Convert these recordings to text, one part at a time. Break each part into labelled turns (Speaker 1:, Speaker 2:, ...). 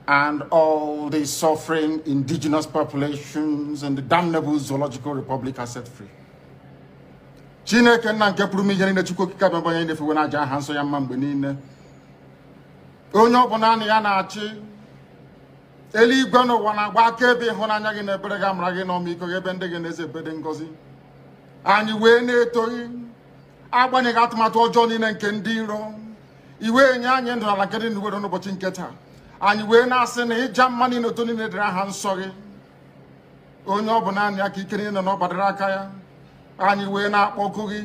Speaker 1: And all the suffering indigenous populations in the damnable Zoological Republic are set free. Chineke na nke pụrụ m ihe niile Chukwu okike abịa onye na-efe na aja aha nsọ ya mma mgbe niile. Onye ọbụla na ya na-achị eluigwe n'ụwa na-agba akaebe ịhụnanya gị na ebere gị amara gị na ọmịiko gị ebe ndị gị na-eze ebede ngọzi. Anyị wee na-etoghị agbanyeghị atụmatụ ọjọọ niile nke ndị iro. Iwe nye anyị ndụ ala nke dị n'uwere n'ụbọchị nke taa. Anyị wee na-asị na ịja mma niile otu niile dịrị aha nsọ gị. Onye ọ bụ naanị aka ike niile na ọ gbadara aka ya. Anyị wee na-akpọku gị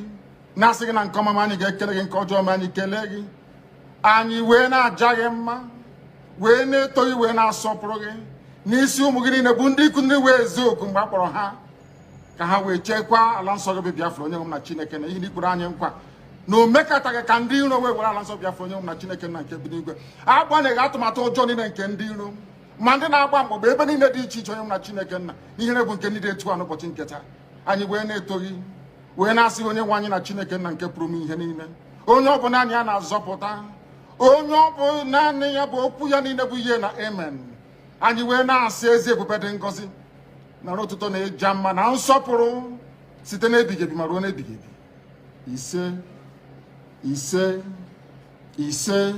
Speaker 1: na-asị gị na nke ọma anyị ga-ekele gị, nke ọjọọ ma anyị kelee gị. Anyị wee na-aja gị mma, wee na-eto gị, wee na-asọpụrụ gị n'isi ụmụ gị niile bụ ndị ikwu ndị wee ezi oku mgbe a kpọrọ ha ka ha wee chekwaa ala nsọ gị bụ Biafra onye nwe m na Chineke na ihe n'ikpere anyị nkwa na o mekataghị ka ndị iro wee were ala nsọ Biafra onye nwe m na Chineke na nke bi n'igwe. Agbanyeghị atụmatụ ọjọọ niile nke ndị iro ma ndị na-agba mgbagba ebe niile dị iche iche onye nwe m na Chineke nna n'ihere bụ nke ndị dị etu a n'ụbọchị nke taa. Anyị wee na-eto gị, wee na-asị onye nwe anyị na Chineke nna nke pụrụ m ihe niile, onye ọ bụ naanị ya na-azọpụta, onye ọ bụ naanị ya bụ okwu ya niile bụ ihe na amen. Anyị wee na-asị ezi ebube dị ngọzi na ọtụtụ na ịja mma na nsọpụrụ site n'ebighị ebi ma ruo n'ebighị ebi. Ise ise ise.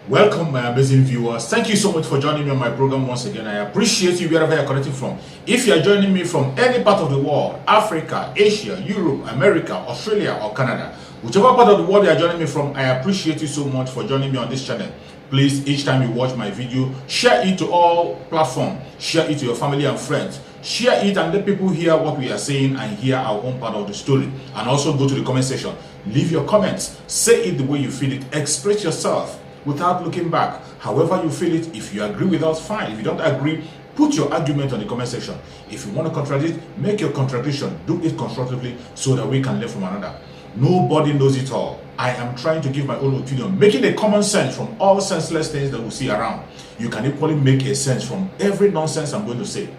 Speaker 2: Welcome, my amazing viewers. Thank you so much for joining me on my program once again. I appreciate you wherever you're connecting from. If you're joining me from any part of the world, Africa, Asia, Europe, America, Australia, or Canada, whichever part of the world you're joining me from, I appreciate you so much for joining me on this channel. Please, each time you watch my video, share it to all platforms. Share it to your family and friends. Share it and let people hear what we are saying and hear our own part of the story. And also go to the comment section. Leave your comments. Say it the way you feel it. Express yourself without looking back. However you feel it, if you agree with us, fine. If you don't agree, put your argument on the comment section. If you want to contradict, make your contradiction. Do it constructively so that we can learn from another. Nobody knows it all. I am trying to give my own opinion, making a common sense from all senseless things that we see around. You can equally make a sense from every nonsense I'm going to say.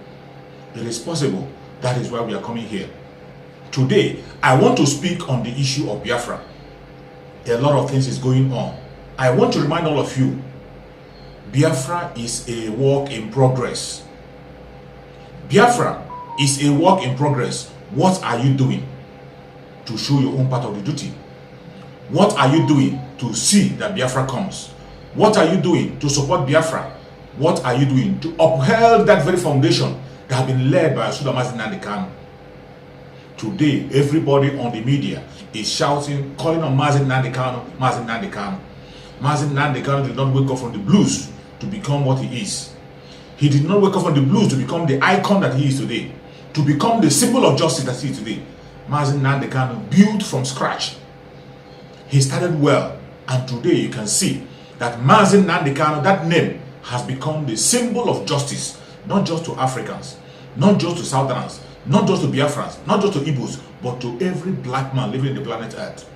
Speaker 2: It is possible. That is why we are coming here. Today, I want to speak on the issue of Biafra. A lot of things is going on. I want to remind all of you, Biafra is a work in progress. Biafra is a work in progress. What are you doing to show your own part of the duty? What are you doing to see that Biafra comes? What are you doing to support Biafra? What are you doing to uphold that very foundation that has been led by Asuda Mazi Nnamdi Kanu? Today, everybody on the media is shouting, calling on Mazi Nnamdi Kanu, Mazi Nnamdi Kanu. Mazi Nnamdi Kanu did not wake up from the blues to become what he is. He did not wake up from the blues to become the icon that he is today, to become the symbol of justice that he is today. Mazi Nnamdi Kanu built from scratch. He started well, and today you can see that Mazi Nnamdi Kanu, that name, has become the symbol of justice, not just to Africans, not just to Southerners, not just to Biafrans, not just to Igbos, but to every black man living in the planet Earth.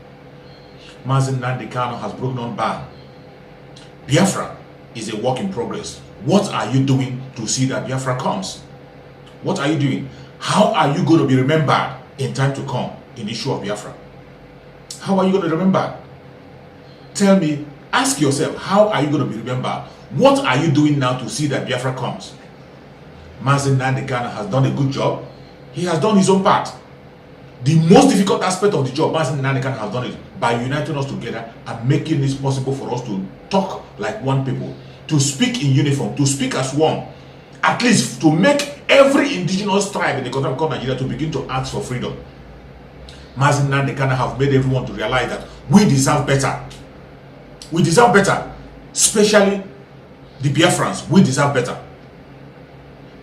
Speaker 2: Mazi Nnamdi Kanu has broken on ban. Biafra is a work in progress. What are you doing to see that Biafra comes? What are you doing? How are you going to be remembered in time to come in the issue of Biafra? How are you going to remember? Tell me, ask yourself, how are you going to be remembered? What are you doing now to see that Biafra comes? Mazi Nnamdi Kanu has done a good job. He has done his own part. The most difficult aspect of the job, Mazi Nnamdi Kanu has done it by uniting us together and making it possible for us to talk like one people, to speak in uniform, to speak as one, at least to make every indigenous tribe in the country called Nigeria to begin to ask for freedom. Mazi Nnamdi Kanu have made everyone to realize that we deserve better. We deserve better. Especially the Biafrans. We deserve better.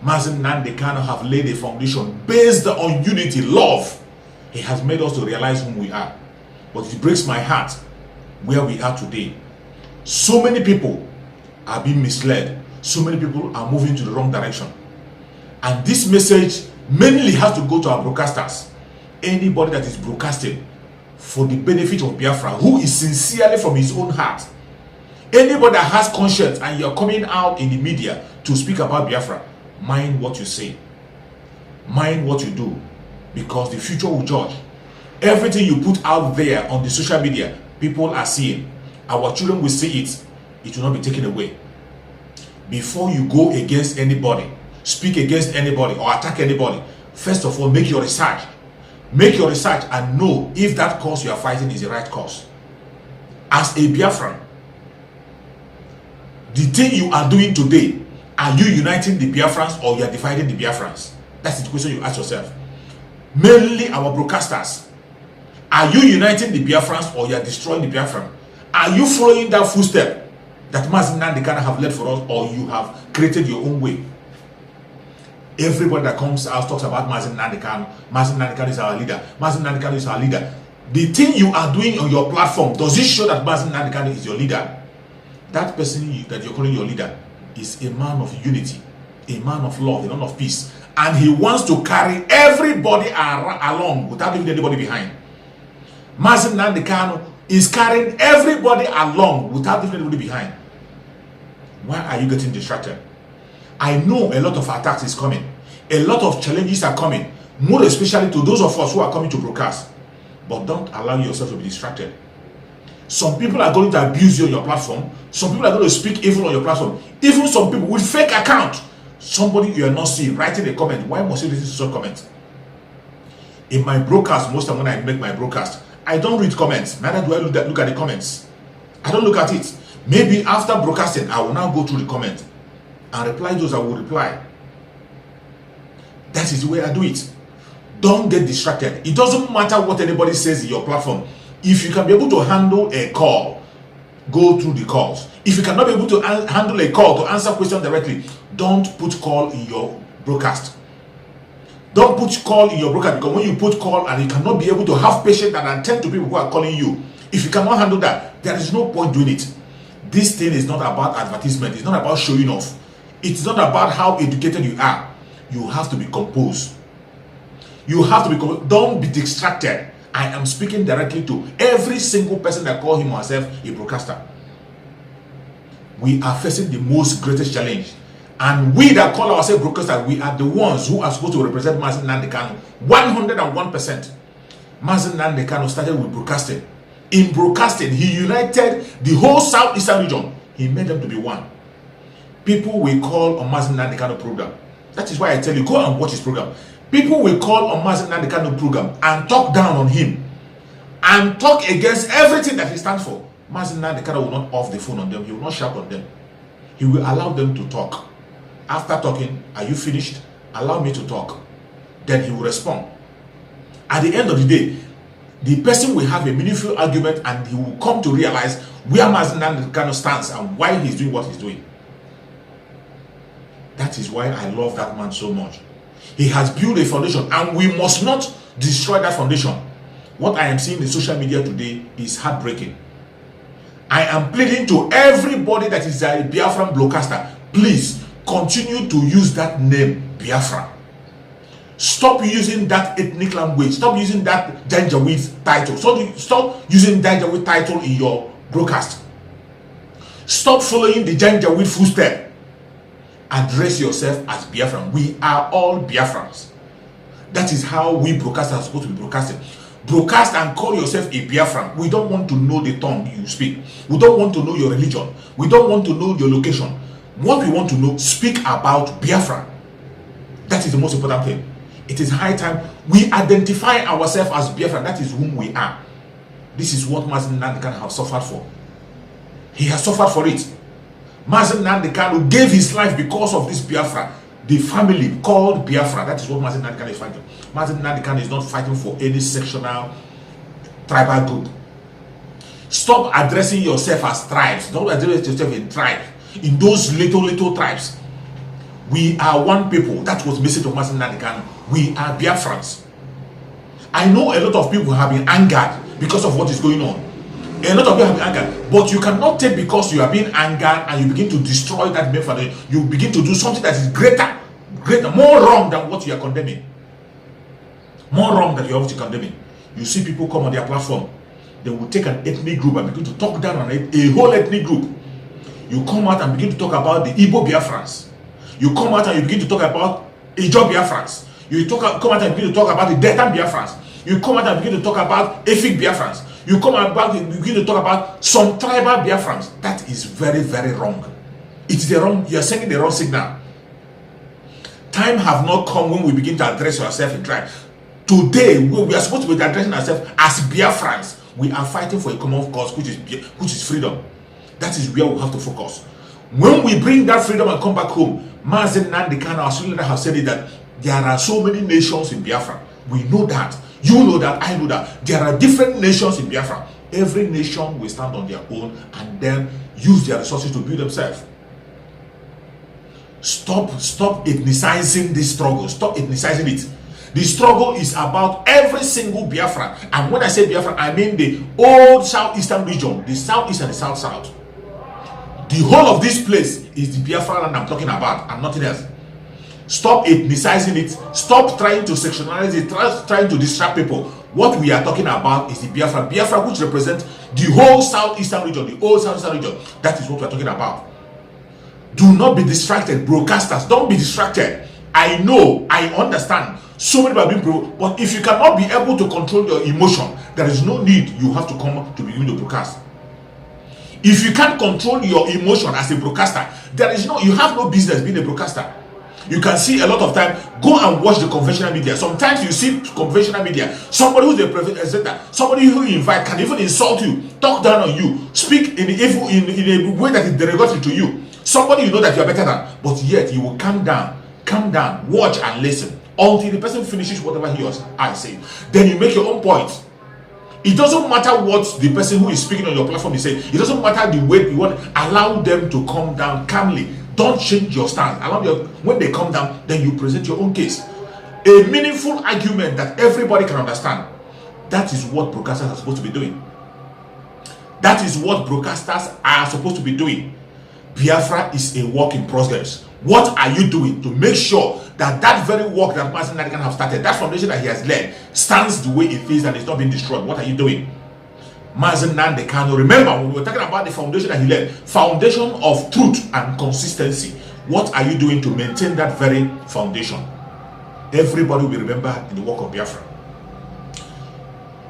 Speaker 2: Mazi Nnamdi Kanu have laid a foundation based on unity, love. He has made us to realize whom we are. But it breaks my heart where we are today. So many people are being misled. So many people are moving to the wrong direction. And this message mainly has to go to our broadcasters. Anybody that is broadcasting for the benefit of Biafra, who is sincerely from his own heart. Anybody that has conscience and you're coming out in the media to speak about Biafra, mind what you say. Mind what you do. Because the future will judge. Everything you put out there on the social media, people are seeing. Our children will see it. It will not be taken away. Before you go against anybody, speak against anybody or attack anybody, first of all, make your research. Make your research and know if that cause you are fighting is the right cause. As a Biafran, the thing you are doing today, are you uniting the Biafrans or you are dividing the Biafrans? That's the question you ask yourself. Mainly our broadcasters. Are you uniting the Biafrans or you are destroying the Biafran? Are you following that footstep that Mazi Nnamdi Kanu have led for us, or you have created your own way? Everybody that comes out talks about Mazi Nnamdi Kanu. Mazi Nnamdi Kanu is our leader. Mazi Nnamdi Kanu is our leader. The thing you are doing on your platform, does it show that Mazi Nnamdi Kanu is your leader? That person that you're calling your leader is a man of unity, a man of love, a man of peace. And he wants to carry everybody along without leaving anybody behind. Mazi Nnamdi Kanu is carrying everybody along without leaving anybody behind. Why are you getting distracted? I know a lot of attacks is coming. A lot of challenges are coming. More especially to those of us who are coming to broadcast. But don't allow yourself to be distracted. Some people are going to abuse you on your platform. Some people are going to speak evil on your platform. Even some people with fake account. Somebody you are not seeing writing a comment. Why must you listen to such comments? In my broadcast, most of the time when I make my broadcast, I don't read comments. Neither do I look at the comments. I don't look at it. Maybe after broadcasting, I will now go through the comments and reply those I will reply. That is the way I do it. Don't get distracted. It doesn't matter what anybody says in your platform. If you can be able to handle a call, go through the calls. If you cannot be able to handle a call to answer questions directly, don't put call in your broadcast. Don't put call in your broadcast, because when you put call and you cannot be able to have patience and attend to people who are calling you, if you cannot handle that, there is no point doing it. This thing is not about advertisement. It's not about showing off. It's not about how educated you are. You have to be composed. You have to be composed. Don't be distracted. I am speaking directly to every single person that call him or herself a broadcaster. We are facing the most greatest challenge. And we that call ourselves broadcasters, we are the ones who are supposed to represent Mazi Nnamdi Kanu 101%. Mazi Nnamdi Kanu started with broadcasting. In broadcasting, he united the whole southeastern region. He made them to be one. People will call on Mazi Nnamdi Kanu program. That is why I tell you, go and watch his program. People will call on Mazi Nnamdi Kanu program and talk down on him and talk against everything that he stands for. Mazi Nnamdi Kanu will not off the phone on them. He will not shout on them. He will allow them to talk. After talking, are you finished? Allow me to talk. Then he will respond. At the end of the day, the person will have a meaningful argument and he will come to realize where Mazi Nnamdi Kanu stands and why he's doing what he's doing. That is why I love that man so much. He has built a foundation and we must not destroy that foundation. What I am seeing in social media today is heartbreaking. I am pleading to everybody that is a Biafran broadcaster, please continue to use that name Biafra. Stop using that ethnic language. Stop using that Janjaweed title. Stop using Janjaweed title in your broadcast. Stop following the Janjaweed footstep. Address yourself as Biafran. We are all Biafrans. That is how we broadcasters are supposed to be broadcasting. Broadcast and call yourself a Biafran. We don't want to know the tongue you speak. We don't want to know your religion. We don't want to know your location. What we want to know, speak about Biafra. That is the most important thing. It is high time we identify ourselves as Biafran. That is whom we are. This is what Mazi Nnamdi Kanu has suffered for. He has suffered for it. Mazi Nnamdi Kanu gave his life because of this Biafra. The family called Biafra. That is what Mazi Nnamdi Kanu is fighting. Mazi Nnamdi Kanu is not fighting for any sectional tribal group. Stop addressing yourself as tribes. Don't address yourself in tribe, in those little tribes. We are one people. That was message of Mazi Nnamdi Kanu. We are Biafrans. I know a lot of people have been angered because of what is going on. A lot of people have been angered, but you cannot take because you are being angered and you begin to destroy that method. You begin to do something that is greater, more wrong than what you are condemning. More wrong than you are condemning. You see people come on their platform, they will take an ethnic group and begin to talk down on a whole ethnic group. You come out and begin to talk about the Igbo Biafrans. You come out and you begin to talk about Ijaw Biafrans. You come out and begin to talk about the Delta Biafrans. You come out and begin to talk about Efik Biafrans. You come out and begin to talk about some tribal Biafrans. That is very, very wrong. It's the wrong, you are sending the wrong signal. Time have not come when we begin to address ourselves in tribe. Today, we are supposed to be addressing ourselves as Biafrans. We are fighting for a common cause, which is freedom. That is where we have to focus. When we bring that freedom and come back home, Mazi Nnamdi Kanu, our student have said it, that there are so many nations in Biafra. We know that. You know that. I know that. There are different nations in Biafra. Every nation will stand on their own and then use their resources to build themselves. Stop ethnicizing this struggle. Stop ethnicizing it. The struggle is about every single Biafra. And when I say Biafra, I mean the old southeastern region, the southeast and the south. The whole of this place is the Biafra land I'm talking about and nothing else. Stop ethnicizing it. Stop trying to sectionalize it, trying to distract people. What we are talking about is the Biafra. Biafra, which represents the whole southeastern region, the old southeastern region. That is what we are talking about. Do not be distracted, broadcasters. Don't be distracted. I know, I understand. So many people are being provoked, but if you cannot be able to control your emotion, there is no need you have to come to begin to broadcast. If you can't control your emotion as a broadcaster, you have no business being a broadcaster. You can see a lot of time, go and watch the conventional media. Sometimes you see conventional media, somebody who's a presenter, somebody who you invite can even insult you, talk down on you, speak in a way that is derogatory to you. Somebody you know that you are better than, but yet you will calm down, watch and listen until the person finishes whatever he or I say. Then you make your own point. It doesn't matter what the person who is speaking on your platform is saying. It doesn't matter the way you want. Allow them to calm down calmly. Don't change your stance. When they come down, then you present your own case. A meaningful argument that everybody can understand. That is what broadcasters are supposed to be doing. That is what broadcasters are supposed to be doing. Biafra is a work in progress. What are you doing to make sure that that very work that Mazi Nnamdi Kanu have started, that foundation that he has led, stands the way it is and it's not being destroyed? What are you doing? Mazi Nnamdi Kanu, remember when we were talking about the foundation that he led, foundation of truth and consistency. What are you doing to maintain that very foundation? Everybody will be remembered in the work of Biafra.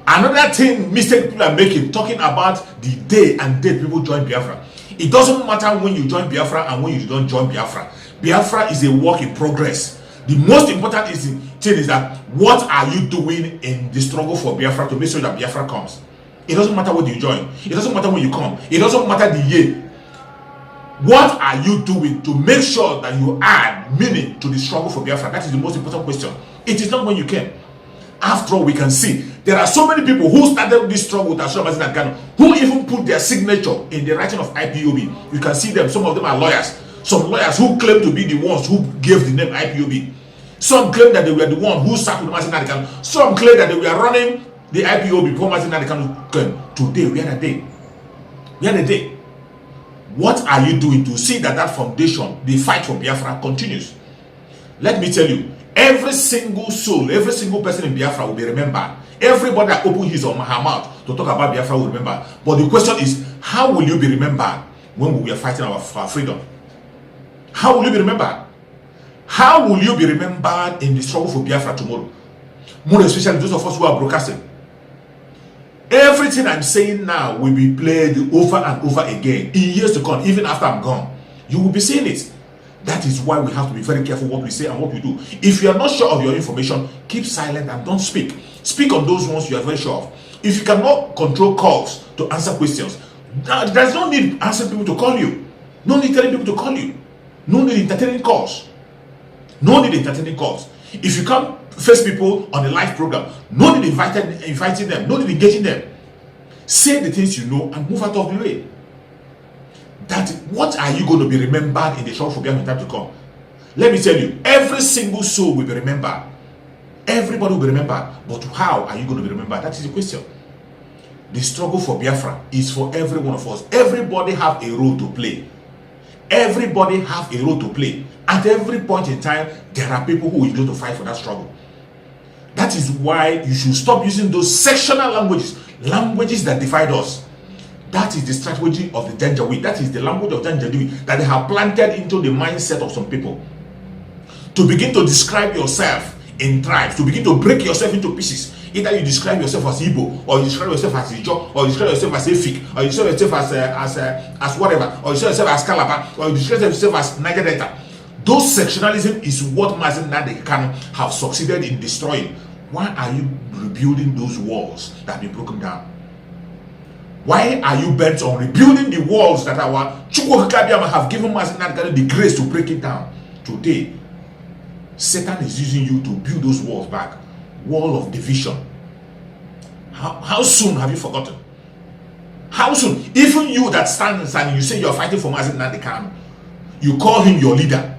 Speaker 2: Another thing mistake people are making, talking about the day and date people join Biafra. It doesn't matter when you join Biafra and when you don't join Biafra. Biafra is a work in progress. The most important thing is that what are you doing in the struggle for Biafra to make sure that Biafra comes? It doesn't matter when you join. It doesn't matter when you come. It doesn't matter the year. What are you doing to make sure that you add meaning to the struggle for Biafra? That is the most important question. It is not when you came. After all, we can see there are so many people who started this struggle with Mazi Nnamdi Kanu, who even put their signature in the writing of IPOB. You can see them. Some of them are lawyers. Some lawyers who claim to be the ones who gave the name IPOB. Some claim that they were the one who sat with Mazi Nnamdi Kanu. Some claim that they were running the IPOB before Mazi Nnamdi Kanu came. Today, we are the day. We are the day. What are you doing to see that that foundation, the fight for Biafra, continues? Let me tell you, every single soul, every single person in Biafra will be remembered. Everybody that opened his or her mouth to talk about Biafra will remember. But the question is, how will you be remembered when we are fighting for our freedom? How will you be remembered? How will you be remembered in the struggle for Biafra tomorrow? More especially those of us who are broadcasting. Everything I'm saying now will be played over and over again in years to come, even after I'm gone. You will be seeing it. That is why we have to be very careful what we say and what we do. If you are not sure of your information, keep silent and don't speak. Speak on those ones you are very sure of. If you cannot control calls to answer questions, there's no need asking people to call you. No need telling people to call you. No need entertaining calls. No need entertaining calls. If you can't face people on a live program, no need inviting them. No need engaging them. Say the things you know and move out of the way. That what are you going to be remembered in the struggle for Biafra in time to come? Let me tell you, every single soul will be remembered. Everybody will be remembered. But how are you going to be remembered? That is the question. The struggle for Biafra is for every one of us. Everybody have a role to play. Everybody have a role to play. At every point in time, there are people who will go to fight for that struggle. That is why you should stop using those sectional languages that divide us. That is the strategy of the Janjaweed. That is the language of Janjaweed that they have planted into the mindset of some people. To begin to describe yourself in tribes, to begin to break yourself into pieces. Either you describe yourself as Igbo, or you describe yourself as Ijo, or you describe yourself as Efik, or you describe yourself as whatever, or you describe yourself as Calabar, or you describe yourself as Niger Delta. Those sectionalism is what Mazi Nnamdi Kanu have succeeded in destroying. Why are you rebuilding those walls that have been broken down? Why are you bent on rebuilding the walls that our Chukwu Abiyama have given Mazi Nnamdi Kanu the grace to break it down? Today, Satan is using you to build those walls back. Wall of division. How soon have you forgotten? How soon? Even you that stands and you say you are fighting for Mazi Nnamdi Kanu, you call him your leader.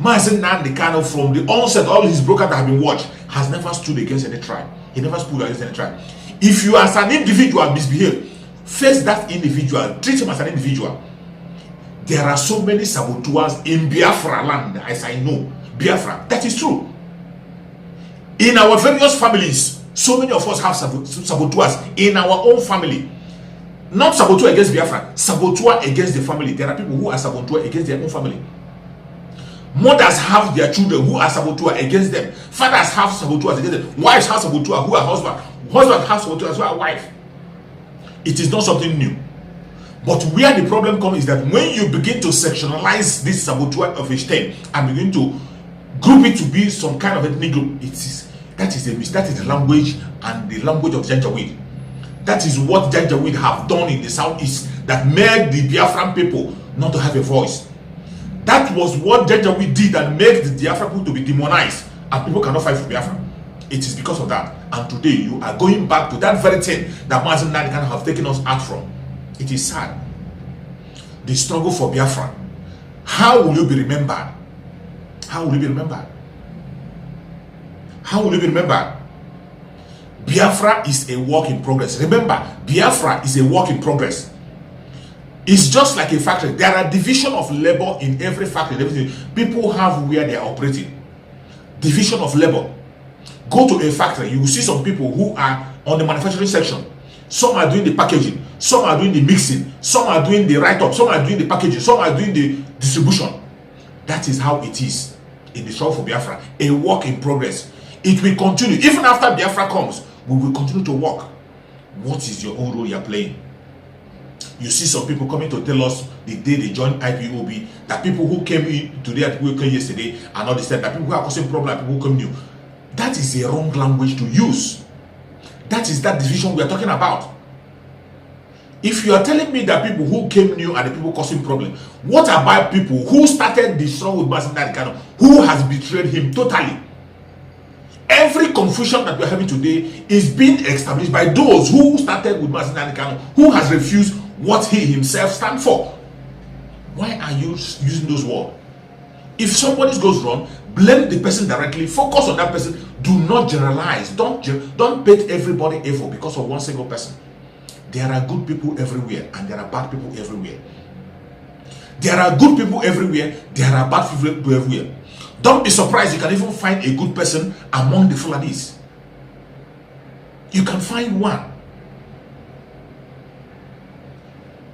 Speaker 2: Mazi Nnamdi Kanu, from the onset, all his brokers that have been watched, has never stood against any tribe. He never stood against any tribe. If you as an individual misbehave, face that individual, treat him as an individual. There are so many saboteurs in Biafra land, as I know. Biafra, that is true. In our various families, so many of us have saboteurs in our own family. Not saboteur against Biafra, saboteur against the family. There are people who are saboteur against their own family. Mothers have their children who are saboteur against them. Fathers have saboteurs against them. Wives have saboteur who are husband. Husband has saboteurs who are wife. It is not something new. But where the problem comes is that when you begin to sectionalize this saboteur of age 10 and begin to group it to be some kind of ethnic group, that is the language and the language of Janjaweed. That is what Janjaweed have done in the southeast that made the Biafran people not to have a voice. That was what Janjaweed did and made the Biafran people to be demonized, and people cannot fight for Biafra. It is because of that. And today you are going back to that very thing that Mazi Nnamdi Kanu have taken us out from. It is sad. The struggle for Biafra. How will you be remembered? How will you be remembered? How will you be remembered? Biafra is a work in progress. Remember, Biafra is a work in progress. It's just like a factory. There are division of labor in every factory. People have where they are operating. Division of labor. Go to a factory, you will see some people who are on the manufacturing section. Some are doing the packaging, some are doing the mixing, some are doing the write-up, some are doing the packaging, some are doing the distribution. That is how it is in the struggle for Biafra. A work in progress. It will continue. Even after Biafra comes, we will continue to work. What is your own role you are playing? You see some people coming to tell us the day they joined IPOB that people who came in today and people who came yesterday are not the same. That people who are causing problems, people who come new. That is a wrong language to use. That is that division we are talking about. If you are telling me that people who came new are the people causing problems, what about people who started the struggle with Mazi Nnamdi Kanu, who has betrayed him totally? Every confusion that we are having today is being established by those who started with Mazi Nnamdi Kanu, who has refused what he himself stands for. Why are you using those words? If somebody goes wrong, blame the person directly. Focus on that person. Do not generalize. Don't paint everybody evil because of one single person. There are good people everywhere and there are bad people everywhere. There are good people everywhere. There are bad people everywhere. Don't be surprised. You can even find a good person among the Fulanis. You can find one.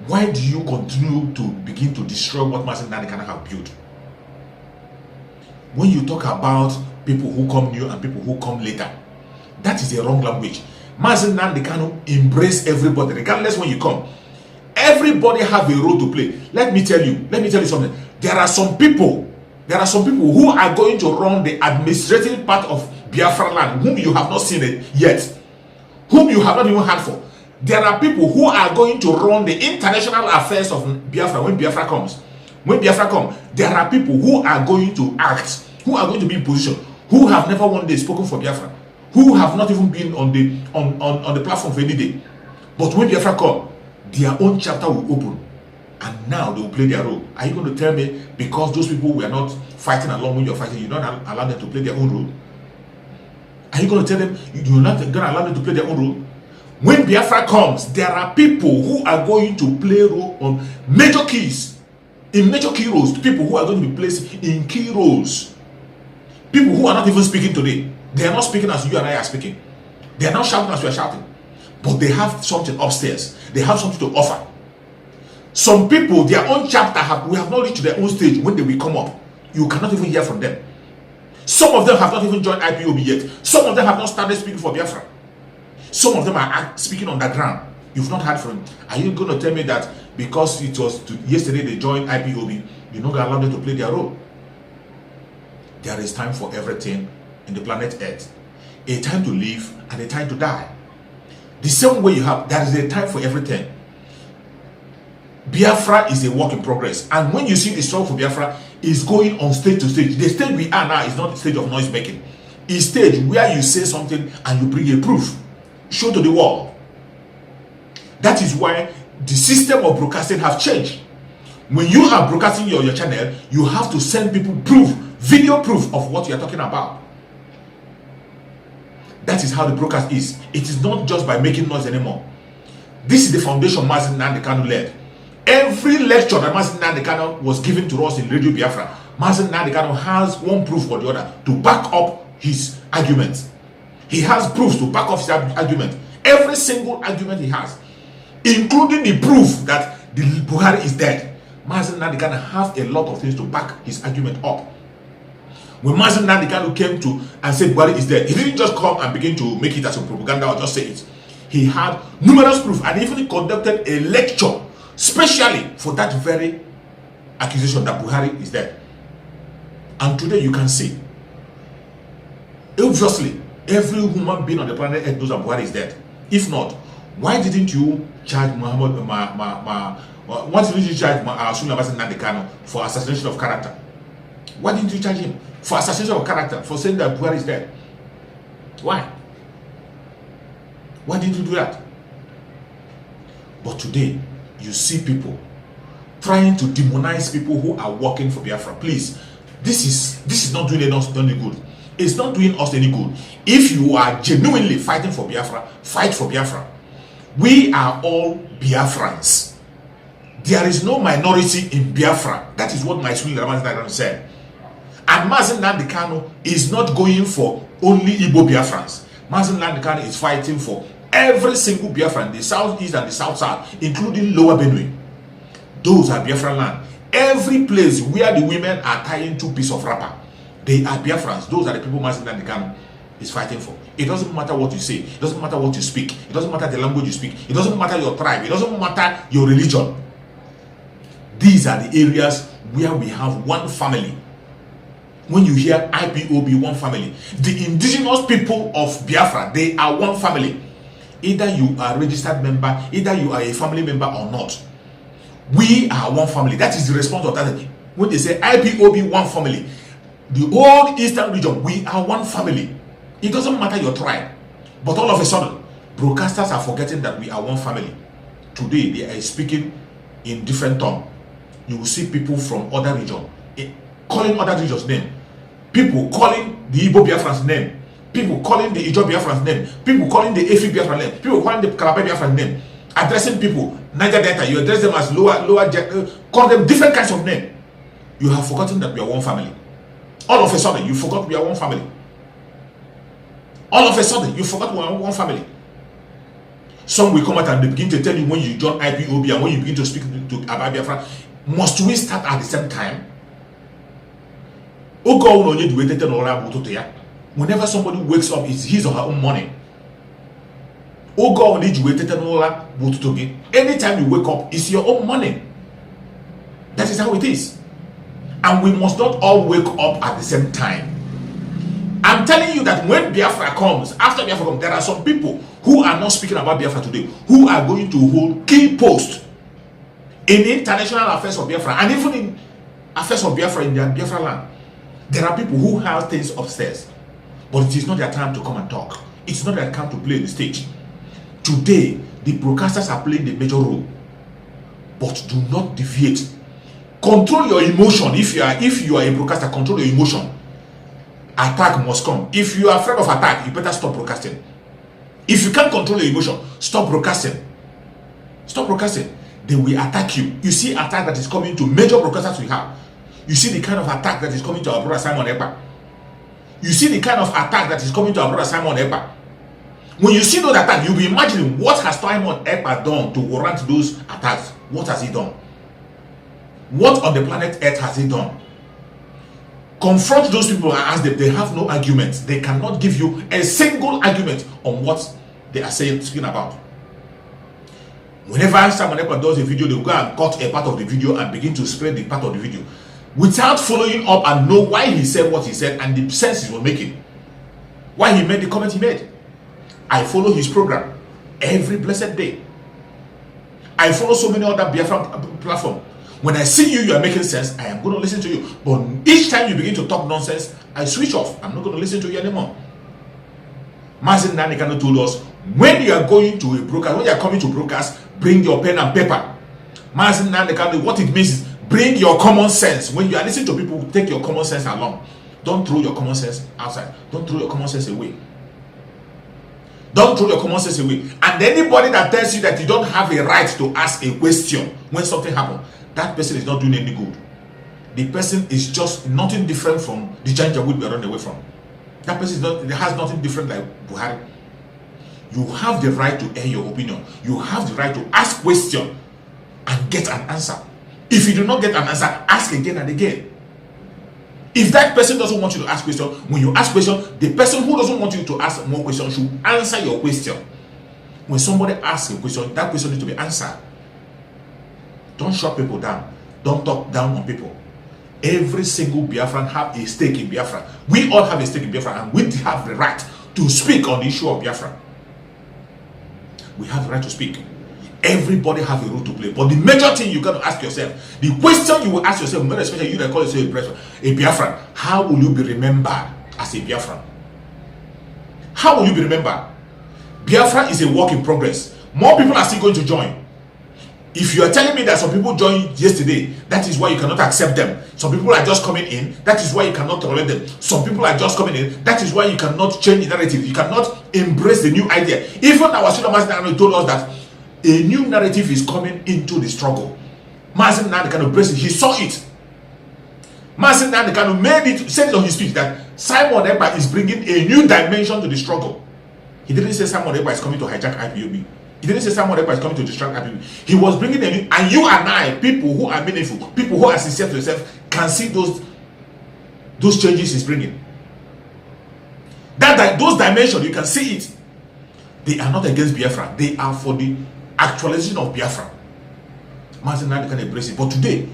Speaker 2: Why do you continue to begin to destroy what Mazi Nnamdi Kanu have built? When you talk about people who come new and people who come later, that is a wrong language. Mazi Nnamdi Kanu embrace everybody, regardless when you come. Everybody have a role to play. Let me tell you something. There are some people who are going to run the administrative part of Biafra land, whom you have not seen it yet, whom you have not even had for. There are people who are going to run the international affairs of Biafra when Biafra comes. When Biafra comes, there are people who are going to act, who are going to be in position, who have never one day spoken for Biafra, who have not even been on the platform for any day. But when Biafra come, their own chapter will open. And now they will play their role. Are you going to tell me because those people were not fighting along when you're fighting, you don't allow them to play their own role? Are you going to tell them you're not going to allow them to play their own role? When Biafra comes, there are people who are going to play role on major keys, in major key roles. People who are going to be placed in key roles. People who are not even speaking today. They are not speaking as you and I are speaking. They are not shouting as we are shouting. But they have something upstairs. They have something to offer. Some people, their own chapter, we have not reached their own stage. When they will come up, you cannot even hear from them. Some of them have not even joined IPOB yet. Some of them have not started speaking for Biafra. Some of them are speaking underground. You've not heard from them. Are you going to tell me that because it was yesterday they joined IPOB, you're not going to allow them to play their role? There is time for everything in the planet Earth. A time to live and a time to die. The same way you have, there is a time for everything. Biafra is a work in progress. And when you see the struggle for Biafra is going on stage to stage, the stage we are now is not the stage of noise making. It's stage where you say something and you bring a proof. Show to the world. That is why the system of broadcasting have changed. When you are broadcasting your channel, you have to send people proof, video proof of what you are talking about. That is how the broadcast is. It is not just by making noise anymore. This is the foundation Mazi Nnamdi Kanu led. Every lecture that Mazi Nnamdi Kanu was given to us in Radio Biafra, Mazi Nnamdi Kanu has one proof or the other to back up his arguments. He has proofs to back up his argument. Every single argument he has, including the proof that the Buhari is dead. Mazi Nnamdi Kanu has a lot of things to back his argument up. When Mazi Nnamdi Kanu came to and said Buhari is dead, he didn't just come and begin to make it as a propaganda or just say it. He had numerous proof and even conducted a lecture specially for that very accusation that Buhari is dead. And today you can see, obviously, every human being on the planet Earth knows that Buhari is dead. If not, why didn't you charge why didn't you charge Mazi Nnamdi Kanu for assassination of character? Why didn't you charge him for assassination of character, for saying that Buhari is dead? Why? Why didn't you do that? But today, you see people trying to demonize people who are working for Biafra. Please, this is not doing us any good. It's not doing us any good. If you are genuinely fighting for Biafra, fight for Biafra. We are all Biafrans. There is no minority in Biafra. That is what my school Ramadan said. And Mazi Nnamdi Kanu is not going for only Igbo Biafrans. Mazi Nnamdi Kanu is fighting for every single Biafran, the southeast and the south, including Lower Benue. Those are Biafran land. Every place where the women are tying two pieces of wrapper, they are Biafrans. Those are the people Mazi Nnamdi Kanu is fighting for. It doesn't matter what you say. It doesn't matter what you speak. It doesn't matter the language you speak. It doesn't matter your tribe. It doesn't matter your religion. These are the areas where we have one family. When you hear IPOB, one family, the indigenous people of Biafra, they are one family. Either you are a registered member, either you are a family member or not. We are one family. That is the response of that. When they say IPOB, one family, the whole eastern region, we are one family. It doesn't matter your tribe. But all of a sudden, broadcasters are forgetting that we are one family. Today, they are speaking in different tongue. You will see people from other regions calling other regions' name. People calling the Igbo Biafran's name. People calling the Ijo Biafran's name. People calling the Efi Biafran name. People calling the Calabar Biafran name. Addressing people, Niger Delta, you address them as call them different kinds of name. You have forgotten that we are one family. All of a sudden, you forgot we are one family. All of a sudden, you forgot we are one family. Some will come out and they begin to tell you when you join IPOB and when you begin to speak to about Biafra, must we start at the same time? Whenever somebody wakes up, it's his or her own morning. Anytime you wake up, it's your own morning. That is how it is. And we must not all wake up at the same time. I'm telling you that when Biafra comes, after Biafra comes, there are some people who are not speaking about Biafra today, who are going to hold key posts in international affairs of Biafra and even in affairs of Biafra in their Biafra land. There are people who have things upstairs, but it is not their time to come and talk. It's not their time to play the stage. Today, The broadcasters are playing the major role, but do not deviate. Control your emotion. If you are a broadcaster, control your emotion. Attack must come. If you are afraid of attack, you better stop broadcasting. If you can't control your emotion, stop broadcasting. Stop broadcasting. They will attack you. You see attack that is coming to major broadcasters we have. You see the kind of attack that is coming to our brother Simon Ekpa. You see the kind of attack that is coming to our brother Simon Ekpa. When you see those attacks, you'll be imagining what has Simon Ekpa done to warrant those attacks. What has he done? What on the planet Earth has he done? Confront those people and ask them. They have no arguments. They cannot give you a single argument on what they are speaking about. Whenever Simon Ekpa does a video, they will go and cut a part of the video and begin to spread the part of the video without following up and know why he said what he said and the sense he was making. Why he made the comment he made. I follow his program every blessed day. I follow so many other Biafran platforms. When I see you, you are making sense, I am going to listen to you. But each time you begin to talk nonsense, I switch off. I'm not going to listen to you anymore. Mazi Nnamdi Kanu told us, when you are going to a broadcast, when you are coming to broadcast, bring your pen and paper. Mazi Nnamdi Kanu, what it means is, bring your common sense. When you are listening to people, take your common sense along. Don't throw your common sense outside. Don't throw your common sense away. Don't throw your common sense away. And anybody that tells you that you don't have a right to ask a question when something happens, that person is not doing any good. The person is just nothing different from the Janjaweed we are running away from. That person has nothing different like Buhari. You have the right to air your opinion. You have the right to ask question and get an answer. If you do not get an answer, ask again and again. If that person doesn't want you to ask question, when you ask question, the person who doesn't want you to ask more questions should answer your question. When somebody asks a question, that question needs to be answered. Don't shut people down. Don't talk down on people. Every single Biafran have a stake in Biafra. We all have a stake in Biafra, and we have the right to speak on the issue of Biafra. We have the right to speak. Everybody have a role to play. But the major thing you got to ask yourself, the question you will ask yourself, especially you that call yourself a Biafran, how will you be remembered as a Biafran? How will you be remembered? Biafra is a work in progress. More people are still going to join. If you are telling me that some people joined yesterday, that is why you cannot accept them. Some people are just coming in, that is why you cannot tolerate them. Some people are just coming in, that is why you cannot change the narrative. You cannot embrace the new idea. Even our Senior Mazi Nnamdi Kanu told us that a new narrative is coming into the struggle. Mazi Nnamdi Kanu embraced it. He saw it. Mazi Nnamdi Kanu said it on his speech that Simon Ekpa is bringing a new dimension to the struggle. He didn't say Simon Ekpa is coming to hijack IPOB. He didn't say Simon Ekpa is coming to distract IPOB. He was bringing a new, and you and I, people who are meaningful, people who are sincere to themselves, can see those changes he's bringing. Those dimensions, you can see it. They are not against Biafra. They are for the actualization of Biafra. Mazi Nnamdi can embrace it. But today,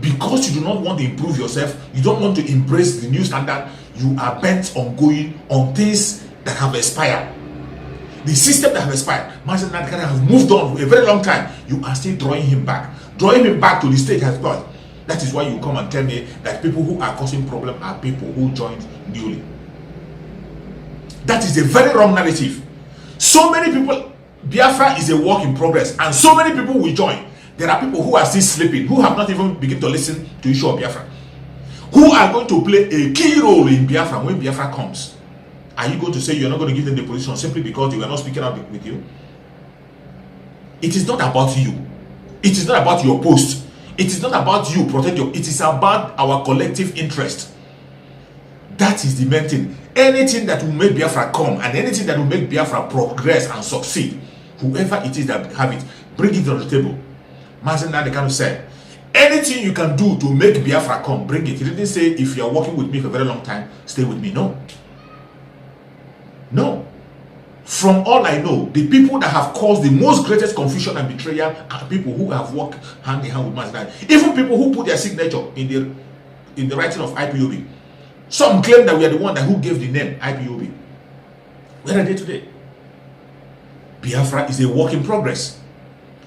Speaker 2: because you do not want to improve yourself, you don't want to embrace the new standard, you are bent on going on things that have expired. The system that have expired, Mazi Nnamdi Kanu has moved on for a very long time. You are still drawing him back to the stage has gone. That is why you come and tell me that people who are causing problem are people who joined newly. That is a very wrong narrative. So many people, Biafra is a work in progress, and so many people will join. There are people who are still sleeping, who have not even begun to listen to the issue of Biafra, who are going to play a key role in Biafra when Biafra comes. Are you going to say you're not going to give them the position simply because they were not speaking out with you? It is not about you. It is not about your post. It is not about you protect your. It is about our collective interest. That is the main thing. Anything that will make Biafra come and anything that will make Biafra progress and succeed, whoever it is that have it, bring it on the table. Mazi Nnamdi Kanu said, anything you can do to make Biafra come, bring it. He didn't say, if you are working with me for a very long time, stay with me. No. No. From all I know, the people that have caused the most greatest confusion and betrayal are people who have worked hand in hand with Mazi Nnamdi. Even people who put their signature in the writing of IPOB. Some claim that we are the one who gave the name IPOB. Where are they today? Biafra is a work in progress.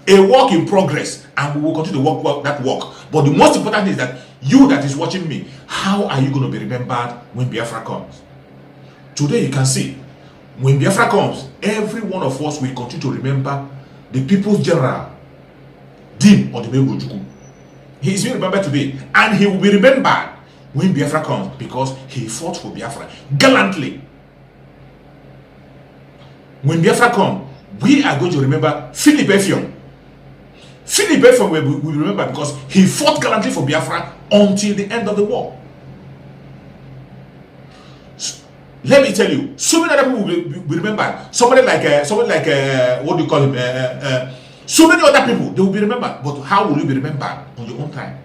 Speaker 2: A work in progress, and we will continue to work that work. But the most important thing is that you that is watching me, how are you going to be remembered when Biafra comes? Today you can see, when Biafra comes, every one of us will continue to remember the People's General, Dean Odumegwu Ojukwu. He is being remembered today, and he will be remembered when Biafra comes, because he fought for Biafra gallantly. When Biafra comes, we are going to remember Philip Effiong. Philip Effiong will remember because he fought gallantly for Biafra until the end of the war. Let me tell you, so many other people will remember. Somebody like what do you call him? So many other people, they will be remembered. But how will you be remembered on your own time?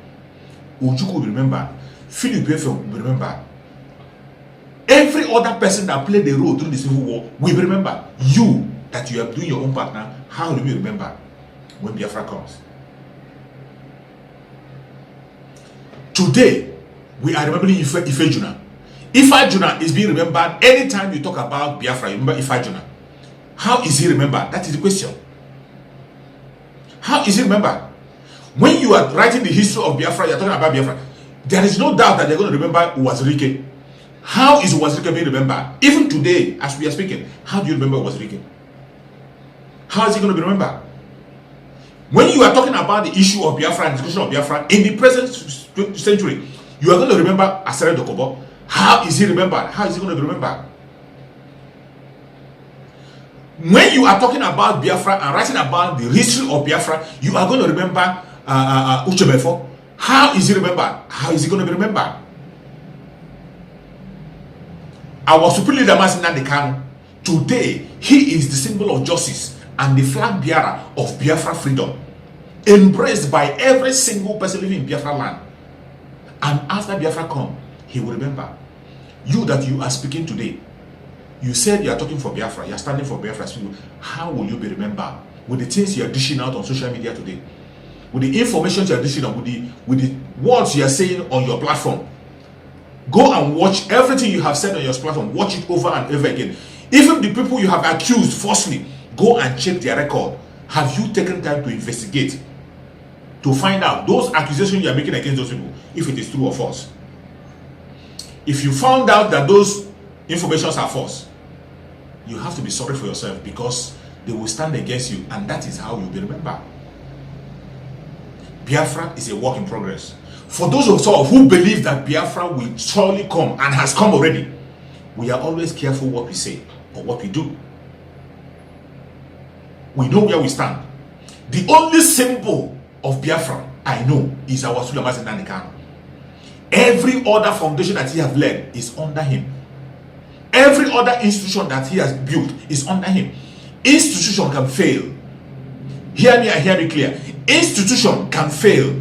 Speaker 2: Ojukwu will be remembered. Philip Effiong will be remembered. Every other person that played a role during the Civil War will be remembered. You, that you are doing your own part now, how will you be remembered when Biafra comes? Today, we are remembering Ife Juna. Ife Juna is being remembered anytime you talk about Biafra. You remember Ife Juna. How is he remembered? That is the question. How is he remembered? When you are writing the history of Biafra, you are talking about Biafra, there is no doubt that they are going to remember Uwazirike. How is Uwazirike being remembered? Even today, as we are speaking, how do you remember Uwazirike? How is he going to be remembered? When you are talking about the issue of Biafra and discussion of Biafra in the present century, you are going to remember Asare Dokubo. How is he remembered? How is he going to be remembered? When you are talking about Biafra and writing about the history of Biafra, you are going to remember Uchebefo. How is he remembered? How is he going to be remembered? Our supreme leader, Mazi Nnamdi Kanu, today he is the symbol of justice and the flag bearer of Biafra freedom, embraced by every single person living in Biafra land. And after Biafra come, he will remember. You that you are speaking today, you said you are talking for Biafra, you are standing for Biafra. How will you be remembered? With the things you are dishing out on social media today, with the information you are dishing out, with the words you are saying on your platform. Go and watch everything you have said on your platform. Watch it over and over again. Even the people you have accused falsely, go and check their record. Have you taken time to investigate, to find out those accusations you are making against those people, if it is true or false? If you found out that those informations are false, you have to be sorry for yourself, because they will stand against you, and that is how you'll be remembered. Biafra is a work in progress. For those of us who believe that Biafra will surely come and has come already, we are always careful what we say or what we do. We know where we stand. The only symbol of Biafra I know is our Mazi Nnamdi Kanu. Every other foundation that he has led is under him. Every other institution that he has built is under him. Institution can fail. Hear me and hear me clear. Institution can fail.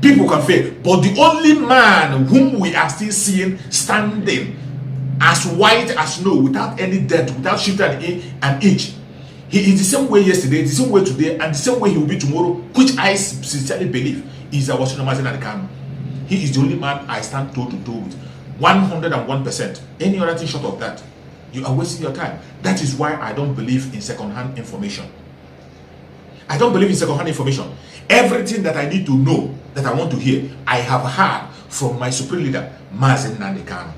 Speaker 2: People can fail. But the only man whom we are still seeing standing as white as snow, without any debt, without shifting an inch, he is the same way yesterday, the same way today, and the same way he will be tomorrow, which I sincerely believe is our Mazi Nnamdi Kanu. He is the only man I stand toe to toe with. 101%. Any other thing short of that, you are wasting your time. That is why I don't believe in second-hand information. I don't believe in second-hand information. Everything that I need to know, that I want to hear, I have heard from my supreme leader, Mazi Nnamdi Kanu.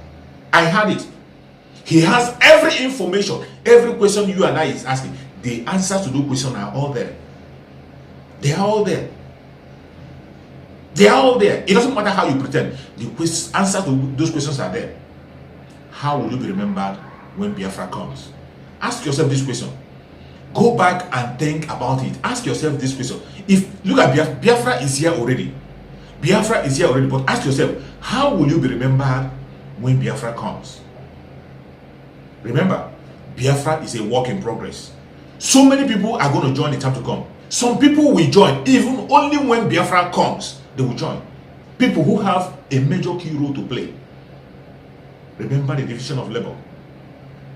Speaker 2: I heard it. He has every information, every question you and I is asking. The answers to those questions are all there. They are all there. They are all there. It doesn't matter how you pretend. The answers to those questions are there. How will you be remembered when Biafra comes? Ask yourself this question. Go back and think about it. Ask yourself this question. If look at Biafra, Biafra is here already. Biafra is here already. But ask yourself, how will you be remembered when Biafra comes? Remember, Biafra is a work in progress. So many people are going to join the time to come. Some people will join even only when Biafra comes. They will join. People who have a major key role to play. Remember the division of labor.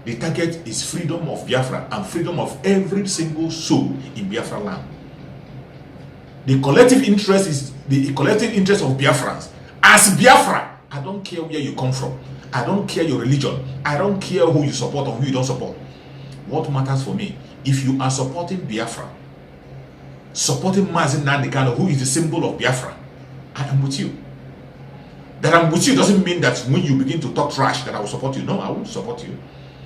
Speaker 2: The target is freedom of Biafra and freedom of every single soul in Biafra land. The collective interest is the collective interest of Biafrans. As Biafra, I don't care where you come from. I don't care your religion. I don't care who you support or who you don't support. What matters for me, if you are supporting Biafra, supporting Mazi Nnamdi Kanu, who is the symbol of Biafra, I am with you. That I'm with you doesn't mean that when you begin to talk trash that I will support you. No, I won't support you.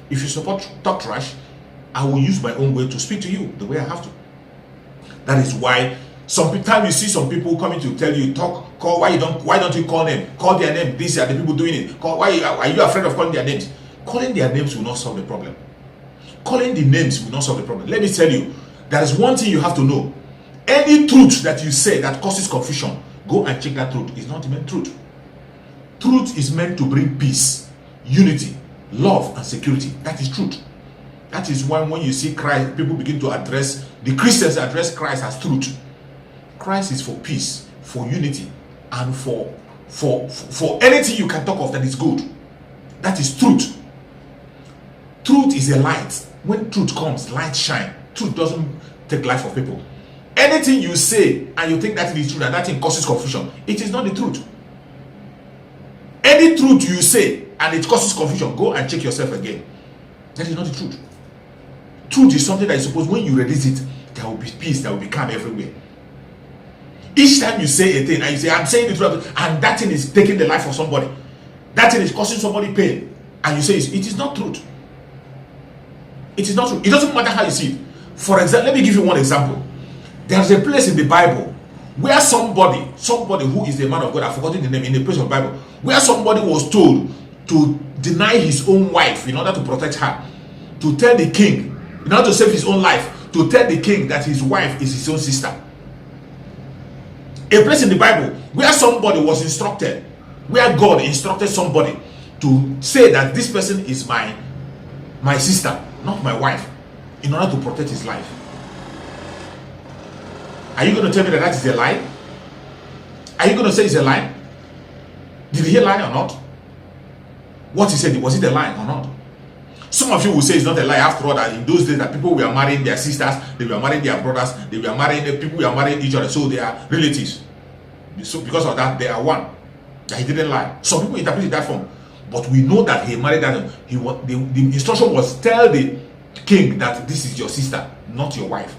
Speaker 2: If you talk trash, I will use my own way to speak to you the way I have to. That is why sometimes you see some people coming to tell you, why don't you call them? Call their name. These are the people doing it. Why are you afraid of calling their names? Calling their names will not solve the problem. Calling the names will not solve the problem. Let me tell you, there is one thing you have to know. Any truth that you say that causes confusion, go and check that truth. It's not meant truth. Truth is meant to bring peace, unity, love, and security. That is truth. That is why when you see Christ, people begin to address, the Christians address Christ as truth. Christ is for peace, for unity, and for anything you can talk of that is good. That is truth. Truth is a light. When truth comes, light shine. Truth doesn't take life of people. Anything you say and you think that is true and that thing causes confusion, it is not the truth. Any truth you say and it causes confusion, go and check yourself again. That is not the truth. Truth is something that is supposed, when you release it, there will be peace, there will be calm everywhere. Each time you say a thing and you say, I'm saying the truth, and that thing is taking the life of somebody, that thing is causing somebody pain, and you say it is not truth. It is not true. It doesn't matter how you see it. For example, let me give you one example. There's a place in the Bible where somebody who is a man of God, I've forgotten the name, in the place of the Bible, where somebody was told to deny his own wife in order to protect her, to tell the king, in order to save his own life, to tell the king that his wife is his own sister. A place in the Bible where somebody was instructed, where God instructed somebody to say that this person is my sister, not my wife, in order to protect his life. Are you going to tell me that that is a lie? Are you going to say it's a lie? Did he lie or not? What he said, was it a lie or not? Some of you will say it's not a lie. After all, that in those days that people were marrying their sisters, they were marrying their brothers, they were marrying, people were marrying each other, so they are relatives. So because of that, they are one. That he didn't lie. Some people interpret it that form, but we know that he married that. The instruction was, tell the king that this is your sister, not your wife.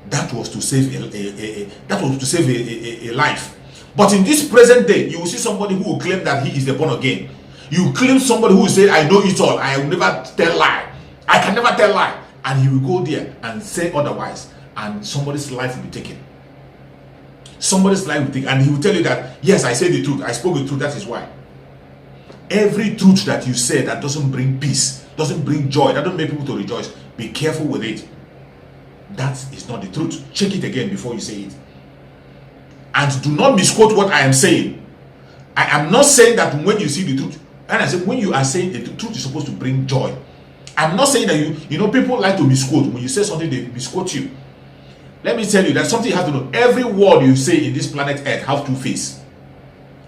Speaker 2: That was to save a life. But in this present day, you will see somebody who will claim that he is the born again. You claim somebody who will say, I know it all, I will never tell lie, I can never tell lie, and he will go there and say otherwise, and somebody's life will be taken. Somebody's life will be taken, and he will tell you that, yes, I said the truth, I spoke the truth, that is why. Every truth that you say that doesn't bring peace, doesn't bring joy, that doesn't make people to rejoice, be careful with it. That is not the truth. Check it again before you say it. And do not misquote what I am saying. I am not saying that when you see the truth, and I said when you are saying that the truth is supposed to bring joy. I'm not saying that you know, people like to misquote. When you say something, they misquote you. Let me tell you that something you have to know. Every word you say in this planet Earth have two faces.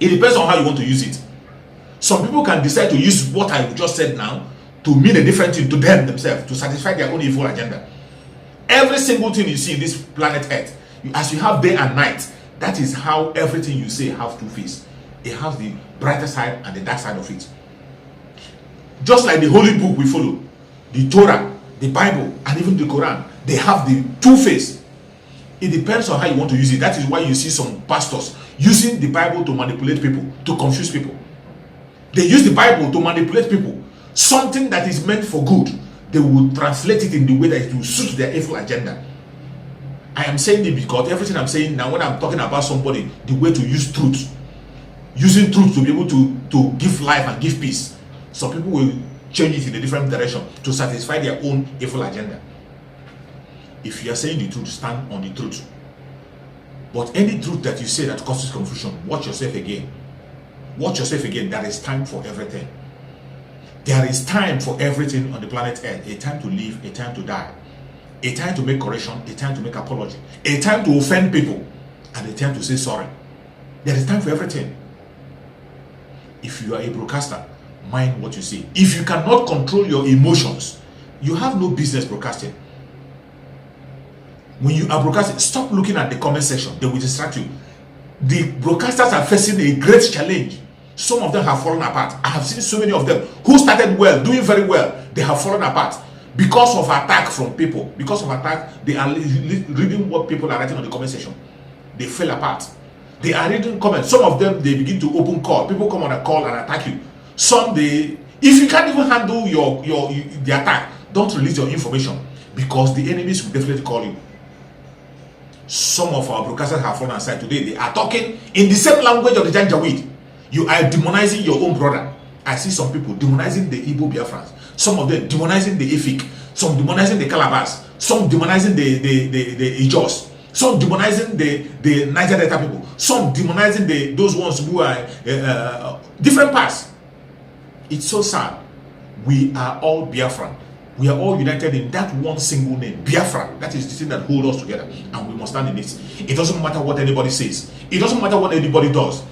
Speaker 2: It depends on how you want to use it. Some people can decide to use what I just said now to mean a different thing to them themselves, to satisfy their own evil agenda. Every single thing you see in this planet Earth, as you have day and night, that is how everything you say have two faces. It has the brighter side and the dark side of it. Just like the holy book we follow, the Torah, the Bible, and even the Quran, they have the two faces. It depends on how you want to use it. That is why you see some pastors using the Bible to manipulate people, to confuse people. They use the Bible to manipulate people. Something that is meant for good, they will translate it in the way that it will suit their evil agenda. I am saying it because everything I'm saying now, when I'm talking about somebody, the way to use truth, using truth to be able to give life and give peace, some people will change it in a different direction to satisfy their own evil agenda. If you are saying the truth, stand on the truth. But any truth that you say that causes confusion, watch yourself again. Watch yourself again. There is time for everything. There is time for everything on the planet Earth. A time to live, a time to die. A time to make correction, a time to make apology. A time to offend people, and a time to say sorry. There is time for everything. If you are a broadcaster, mind what you say. If you cannot control your emotions, you have no business broadcasting. When you are broadcasting, stop looking at the comment section. They will distract you. The broadcasters are facing a great challenge. Some of them have fallen apart. I have seen so many of them who started well, doing very well. They have fallen apart because of attack from people. Because of attack, they are reading what people are writing on the comment section. They fell apart. They are reading comments. Some of them, they begin to open call. People come on a call and attack you. Some, if you can't even handle the attack, don't release your information. because the enemies will definitely call you. Some of our broadcasters have fallen aside today. They are talking in the same language of the Janjaweed. You are demonizing your own brother. I see some people demonizing the Igbo Biafrans. Some of them demonizing the Efik. Some demonizing the Calabas. Some demonizing the Ijos. Some demonizing the Niger Delta people. Some demonizing those ones who are different parts. It's so sad. We are all Biafran. We are all united in that one single name, Biafra. That is the thing that holds us together, and we must stand in it. It doesn't matter what anybody says. It doesn't matter what anybody does.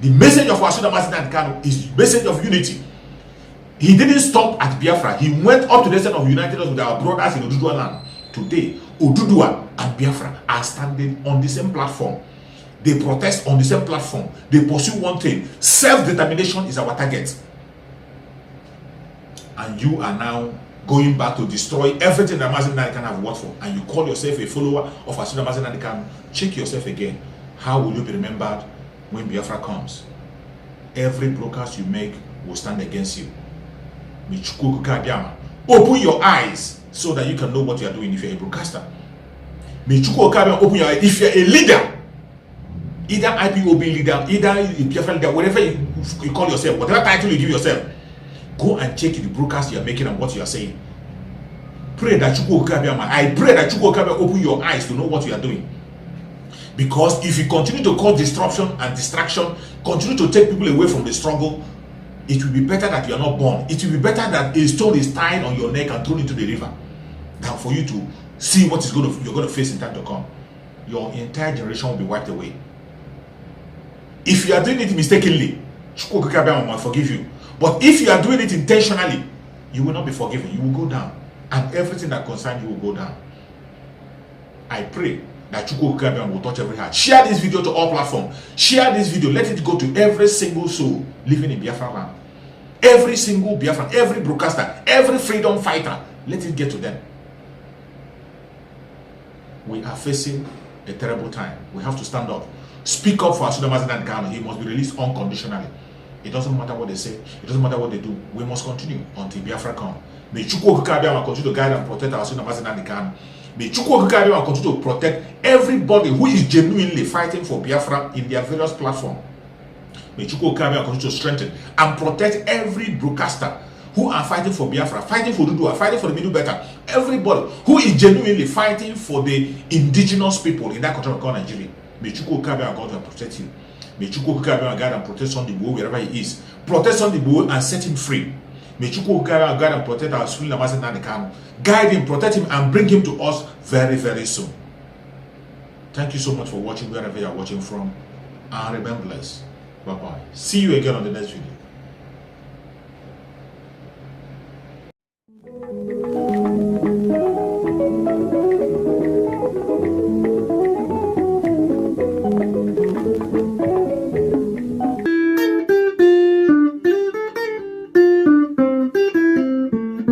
Speaker 2: The message of Wasuna Masina Kano is the message of unity. He didn't stop at Biafra. He went up to the extent of uniting us with our brothers in Oduduwa land. Today, Oduduwa and Biafra are standing on the same platform. They protest on the same platform. They pursue one thing. Self-determination is our target. And you are now going back to destroy everything that Mazi Nnamdi Kanu have worked for, and you call yourself a follower of Asuna Mazi Nnamdi Kanu. Check yourself again. How will you be remembered when Biafra comes? Every broadcast you make will stand against you. Open your eyes so that you can know what you are doing if you're a broadcaster. Open your eyes if you're a leader, either IPOB leader, either a Biafra leader, whatever you call yourself, whatever title you give yourself. Go and check the broadcast you are making and what you are saying. Pray that I pray that open your eyes to know what you are doing. Because if you continue to cause disruption and distraction, continue to take people away from the struggle, it will be better that you are not born. It will be better that a stone is tied on your neck and thrown into the river than for you to see what is you're going to face in time to come. Your entire generation will be wiped away. If you are doing it mistakenly, will forgive you. But if you are doing it intentionally, you will not be forgiven. You will go down. And everything that concerns you will go down. I pray that Chukwu will touch every heart. Share this video to all platforms. Share this video. Let it go to every single soul living in Biafra land. Every single Biafran, every broadcaster, every freedom fighter. Let it get to them. We are facing a terrible time. We have to stand up. Speak up for Asuna Mazi Nnamdi Kanu. He must be released unconditionally. It doesn't matter what they say. It doesn't matter what they do. We must continue until Biafra come. May Chukwu continue to guide and protect our Asuna Mazi Nnamdi Kanu. May Chukwu continue to protect everybody who is genuinely fighting for Biafra in their various platforms. May Chukwu continue to strengthen and protect every broadcaster who are fighting for Biafra, fighting for Oduduwa, fighting for the Middle Belt. Everybody who is genuinely fighting for the indigenous people in that country called Nigeria. May Chukwu God to protect you. May Chukwu guide and protect Sunday Igboho wherever he is. Protect Sunday Igboho and set him free. May Chukwu guide and protect our Asuna Mazi Nnamdi Kanu. Guide him, protect him, and bring him to us very, very soon. Thank you so much for watching wherever you are watching from. And remember blessed. Bye-bye. See you again on the next video.